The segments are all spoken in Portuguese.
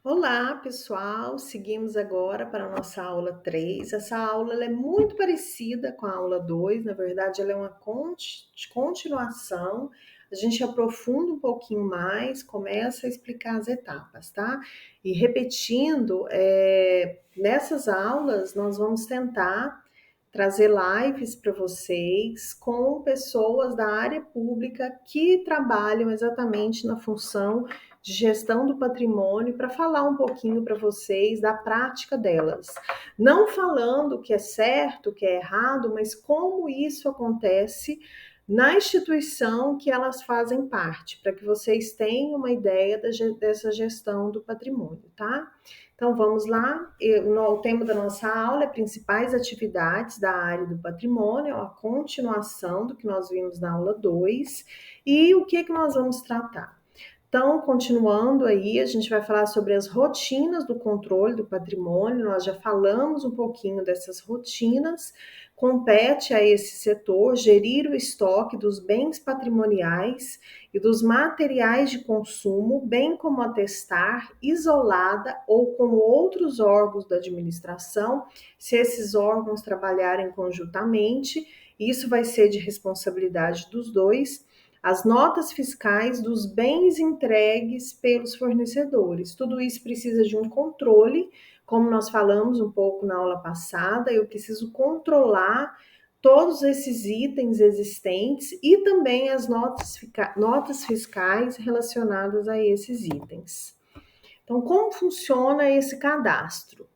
Olá, pessoal. Seguimos agora para a nossa aula 3. Essa aula ela é muito parecida com a aula 2. Na verdade, ela é uma continuação. A gente aprofunda um pouquinho mais, começa a explicar as etapas, tá? E repetindo, nessas aulas nós vamos tentar trazer lives para vocês com pessoas da área pública que trabalham exatamente na função de gestão do patrimônio para falar um pouquinho para vocês da prática delas. Não falando o que é certo, o que é errado, mas como isso acontece na instituição que elas fazem parte, para que vocês tenham uma ideia dessa gestão do patrimônio, tá? Então vamos lá. O tema da nossa aula é principais atividades da área do patrimônio, é uma continuação do que nós vimos na aula 2. E o que nós vamos tratar? Então, continuando aí, a gente vai falar sobre as rotinas do controle do patrimônio. Nós já falamos um pouquinho dessas rotinas. Compete a esse setor gerir o estoque dos bens patrimoniais e dos materiais de consumo, bem como atestar, isolada ou com outros órgãos da administração, se esses órgãos trabalharem conjuntamente. Isso vai ser de responsabilidade dos dois, as notas fiscais dos bens entregues pelos fornecedores. Tudo isso precisa de um controle, como nós falamos um pouco na aula passada. Eu preciso controlar todos esses itens existentes e também as notas fiscais relacionadas a esses itens. Então, como funciona esse cadastro?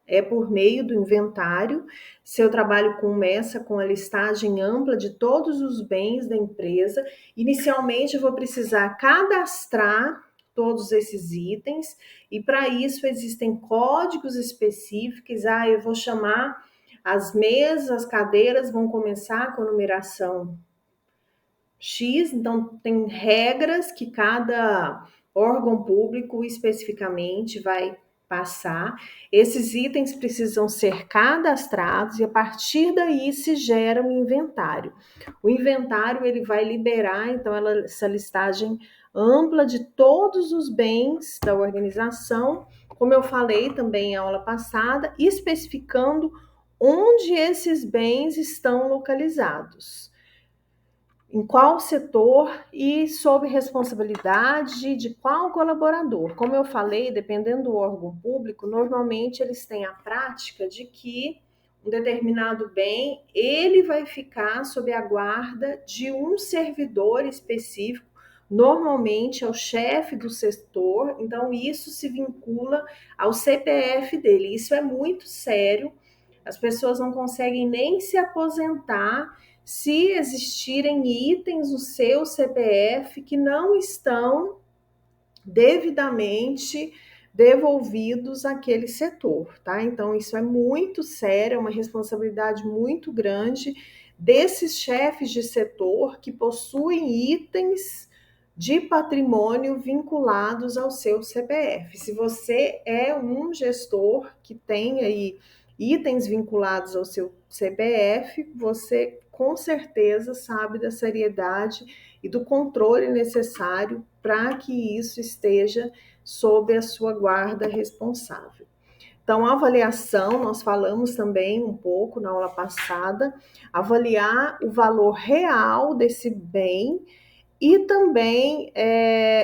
É por meio do inventário. Seu trabalho começa com a listagem ampla de todos os bens da empresa. Inicialmente, eu vou precisar cadastrar todos esses itens, e para isso existem códigos específicos. Eu vou chamar as mesas, as cadeiras vão começar com a numeração X, então tem regras que cada órgão público especificamente vai passar. Esses itens precisam ser cadastrados e a partir daí se gera um inventário. O inventário ele vai liberar então essa listagem ampla de todos os bens da organização, como eu falei também na aula passada, especificando onde esses bens estão localizados, em qual setor e sob responsabilidade de qual colaborador. Como eu falei, dependendo do órgão público, normalmente eles têm a prática de que um determinado bem, ele vai ficar sob a guarda de um servidor específico, normalmente é o chefe do setor, então isso se vincula ao CPF dele. Isso é muito sério, as pessoas não conseguem nem se aposentar se existirem itens no seu CPF que não estão devidamente devolvidos àquele setor, tá? Então, isso é muito sério, é uma responsabilidade muito grande desses chefes de setor que possuem itens de patrimônio vinculados ao seu CPF. Se você é um gestor que tem aí itens vinculados ao seu CPF, você com certeza sabe da seriedade e do controle necessário para que isso esteja sob a sua guarda responsável. Então, a avaliação, nós falamos também um pouco na aula passada, avaliar o valor real desse bem e também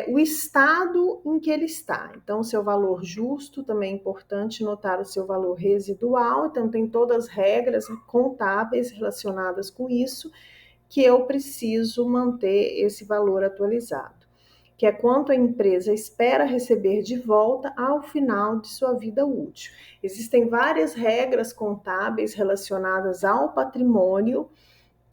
o estado em que ele está. Então, o seu valor justo, também é importante notar o seu valor residual, então tem todas as regras contábeis relacionadas com isso, que eu preciso manter esse valor atualizado, que é quanto a empresa espera receber de volta ao final de sua vida útil. Existem várias regras contábeis relacionadas ao patrimônio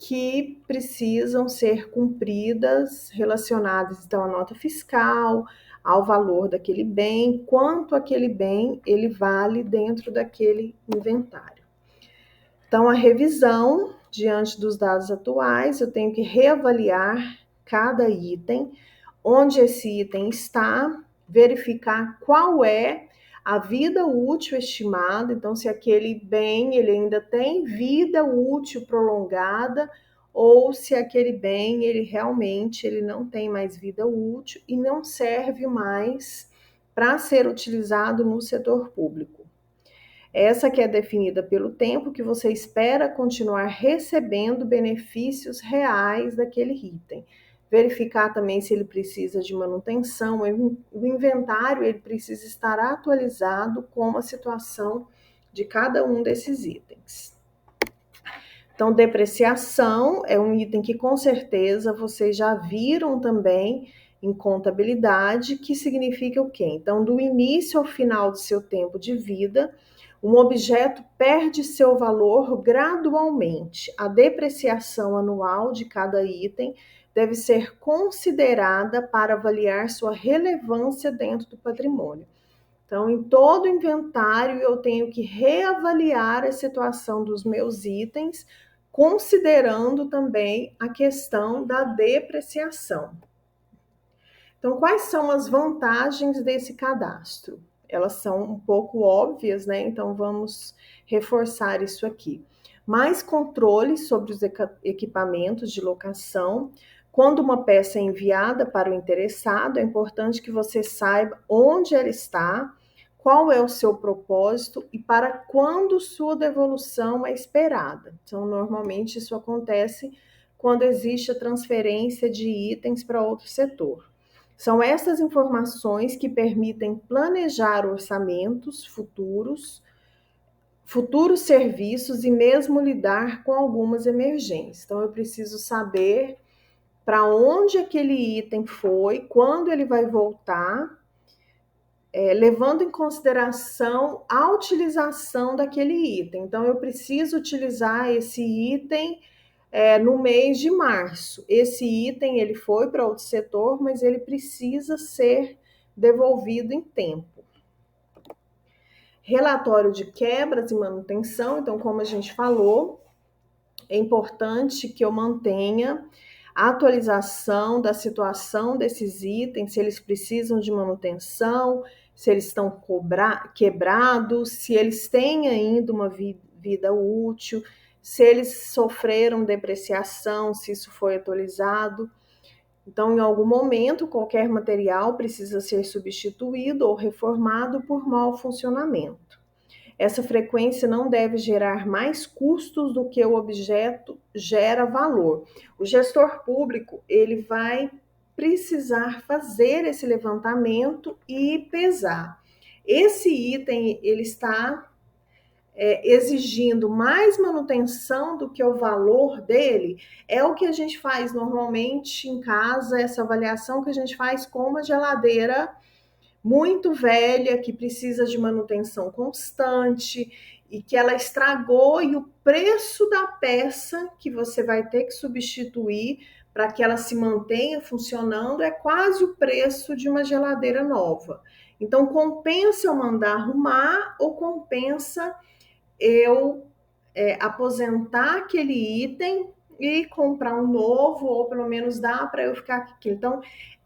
que precisam ser cumpridas, relacionadas então à nota fiscal, ao valor daquele bem, quanto aquele bem ele vale dentro daquele inventário. Então, a revisão, diante dos dados atuais, eu tenho que reavaliar cada item, onde esse item está, verificar qual é a vida útil estimada, então se aquele bem ele ainda tem vida útil prolongada ou se aquele bem ele realmente ele não tem mais vida útil e não serve mais para ser utilizado no setor público. Essa que é definida pelo tempo que você espera continuar recebendo benefícios reais daquele item. Verificar também se ele precisa de manutenção, o inventário ele precisa estar atualizado com a situação de cada um desses itens. Então, depreciação é um item que com certeza vocês já viram também em contabilidade, que significa o quê? Então, do início ao final do seu tempo de vida, um objeto perde seu valor gradualmente. A depreciação anual de cada item deve ser considerada para avaliar sua relevância dentro do patrimônio. Então, em todo inventário, eu tenho que reavaliar a situação dos meus itens, considerando também a questão da depreciação. Então, quais são as vantagens desse cadastro? Elas são um pouco óbvias, né? Então, vamos reforçar isso aqui. Mais controle sobre os equipamentos de locação. Quando uma peça é enviada para o interessado, é importante que você saiba onde ela está, qual é o seu propósito e para quando sua devolução é esperada. Então, normalmente isso acontece quando existe a transferência de itens para outro setor. São essas informações que permitem planejar orçamentos futuros serviços e mesmo lidar com algumas emergências. Então, eu preciso saber para onde aquele item foi, quando ele vai voltar, levando em consideração a utilização daquele item. Então, eu preciso utilizar esse item no mês de março. Esse item ele foi para outro setor, mas ele precisa ser devolvido em tempo. Relatório de quebras e manutenção. Então, como a gente falou, é importante que eu mantenha a atualização da situação desses itens, se eles precisam de manutenção, se eles estão quebrados, se eles têm ainda uma vida útil, se eles sofreram depreciação, se isso foi atualizado. Então, em algum momento, qualquer material precisa ser substituído ou reformado por mau funcionamento. Essa frequência não deve gerar mais custos do que o objeto gera valor. O gestor público, ele vai precisar fazer esse levantamento e pesar. Esse item, ele está exigindo mais manutenção do que o valor dele, é o que a gente faz normalmente em casa, essa avaliação que a gente faz com uma geladeira muito velha, que precisa de manutenção constante e que ela estragou, e o preço da peça que você vai ter que substituir para que ela se mantenha funcionando é quase o preço de uma geladeira nova. Então, compensa eu mandar arrumar ou compensa eu aposentar aquele item e comprar um novo, ou pelo menos dá para eu ficar aqui. Então,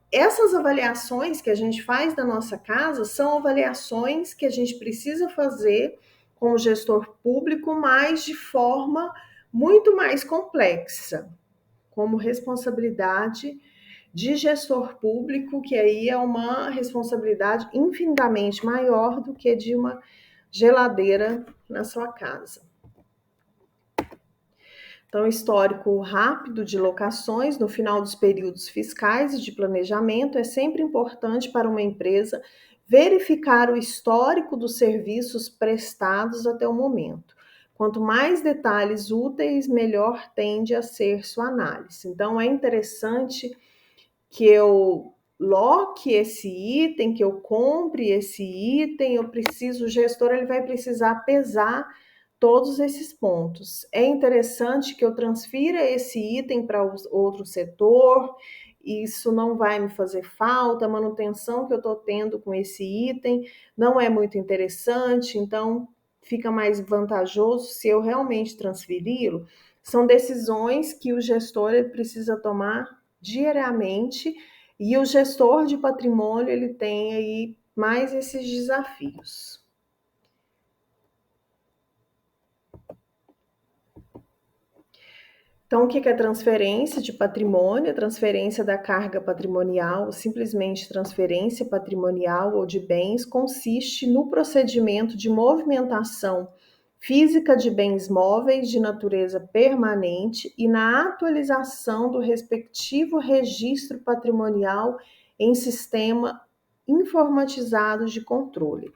essas avaliações que a gente faz da nossa casa são avaliações que a gente precisa fazer com o gestor público, mas de forma muito mais complexa, como responsabilidade de gestor público, que aí é uma responsabilidade infinitamente maior do que de uma geladeira na sua casa. Então, histórico rápido de locações no final dos períodos fiscais e de planejamento é sempre importante para uma empresa verificar o histórico dos serviços prestados até o momento. Quanto mais detalhes úteis, melhor tende a ser sua análise. Então, é interessante que eu loque esse item, que eu compre esse item, o gestor ele vai precisar pesar todos esses pontos. É interessante que eu transfira esse item para outro setor, isso não vai me fazer falta, a manutenção que eu estou tendo com esse item não é muito interessante, então fica mais vantajoso se eu realmente transferi-lo. São decisões que o gestor ele precisa tomar diariamente, e o gestor de patrimônio ele tem aí mais esses desafios. Então, o que é transferência de patrimônio? A transferência da carga patrimonial, simplesmente transferência patrimonial ou de bens, consiste no procedimento de movimentação física de bens móveis de natureza permanente e na atualização do respectivo registro patrimonial em sistema informatizado de controle.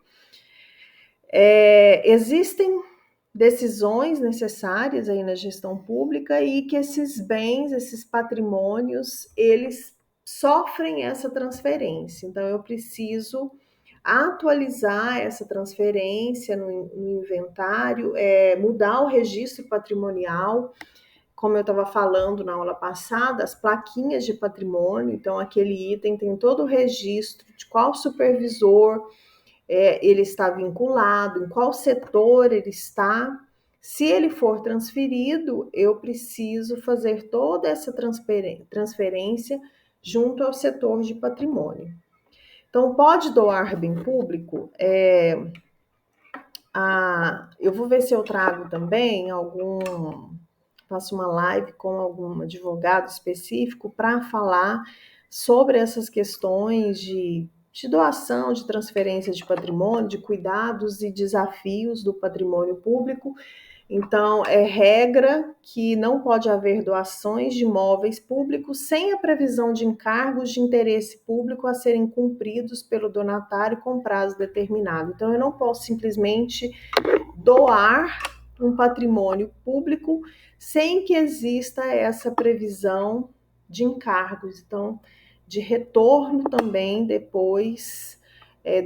Existem decisões necessárias aí na gestão pública e que esses bens, esses patrimônios, eles sofrem essa transferência. Então, eu preciso atualizar essa transferência no inventário, mudar o registro patrimonial, como eu estava falando na aula passada, as plaquinhas de patrimônio. Então, aquele item tem todo o registro de qual supervisor ele está vinculado, em qual setor ele está. Se ele for transferido, eu preciso fazer toda essa transferência junto ao setor de patrimônio. Então, pode doar bem público? Eu vou ver se eu trago também faço uma live com algum advogado específico para falar sobre essas questões de doação, de transferência de patrimônio, de cuidados e desafios do patrimônio público. Então, é regra que não pode haver doações de imóveis públicos sem a previsão de encargos de interesse público a serem cumpridos pelo donatário com prazo determinado. Então, eu não posso simplesmente doar um patrimônio público sem que exista essa previsão de encargos, então, de retorno também depois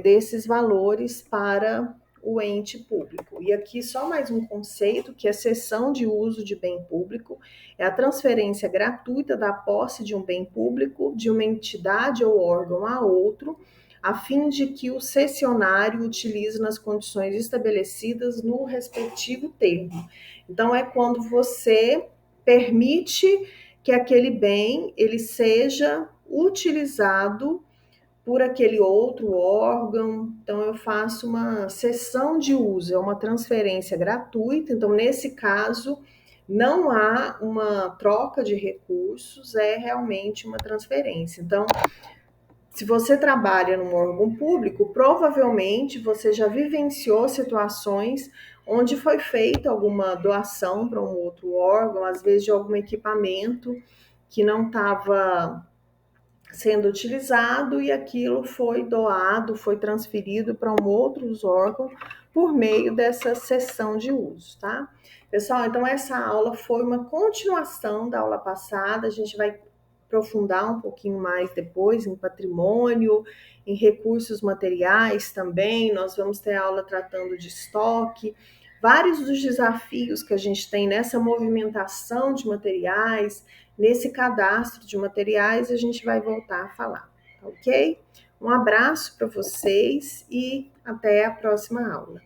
desses valores para o ente público. E aqui só mais um conceito, que é cessão de uso de bem público, é a transferência gratuita da posse de um bem público de uma entidade ou órgão a outro, a fim de que o cessionário utilize nas condições estabelecidas no respectivo termo. Então, é quando você permite que aquele bem ele seja utilizado por aquele outro órgão. Então, eu faço uma cessão de uso, é uma transferência gratuita. Então, nesse caso, não há uma troca de recursos, é realmente uma transferência. Então, se você trabalha num órgão público, provavelmente você já vivenciou situações onde foi feita alguma doação para um outro órgão, às vezes de algum equipamento que não estava sendo utilizado e aquilo foi doado, foi transferido para um outro órgão por meio dessa cessão de uso, tá? Pessoal, então essa aula foi uma continuação da aula passada, a gente vai aprofundar um pouquinho mais depois em patrimônio, em recursos materiais também. Nós vamos ter aula tratando de estoque, vários dos desafios que a gente tem nessa movimentação de materiais, nesse cadastro de materiais, a gente vai voltar a falar, ok? Um abraço para vocês e até a próxima aula.